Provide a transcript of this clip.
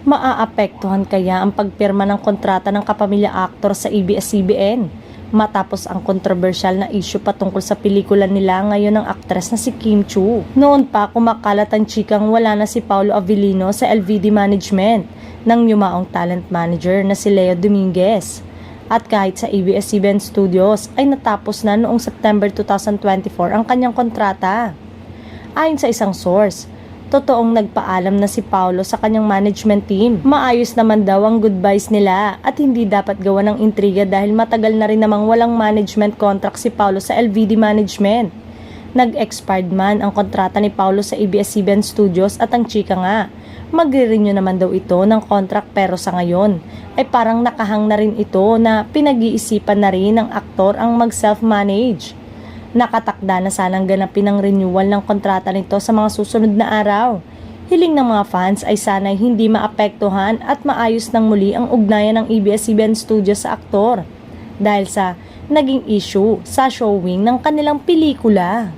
Maaapektuhan kaya ang pagpirma ng kontrata ng kapamilya aktor sa ABS-CBN matapos ang kontrobersyal na issue patungkol sa pelikula nila ngayon ng aktres na si Kim Chiu. Noon pa kumakalat ang chikang wala na si Paulo Avellino sa LVD Management ng yumaong talent manager na si Leo Dominguez. At kahit sa ABS-CBN Studios ay natapos na noong September 2024 ang kanyang kontrata. Ayon sa isang source, totoong nagpaalam na si Paulo sa kanyang management team. Maayos naman daw ang goodbyes nila at hindi dapat gawa ng intriga dahil matagal na rin namang walang management contract si Paulo sa LVD Management. Nag-expired man ang kontrata ni Paulo sa ABS-CBN Studios at ang chika nga, magre-renew naman daw ito ng contract pero sa ngayon ay parang nakahang na rin ito na pinag-iisipan na rin ng aktor ang mag-self-manage. Nakatakda na sanang ganapin ang renewal ng kontrata nito sa mga susunod na araw. Hiling ng mga fans ay sana'y hindi maapektuhan at maayos ng muli ang ugnayan ng ABS-CBN Studios sa aktor dahil sa naging issue sa showing ng kanilang pelikula.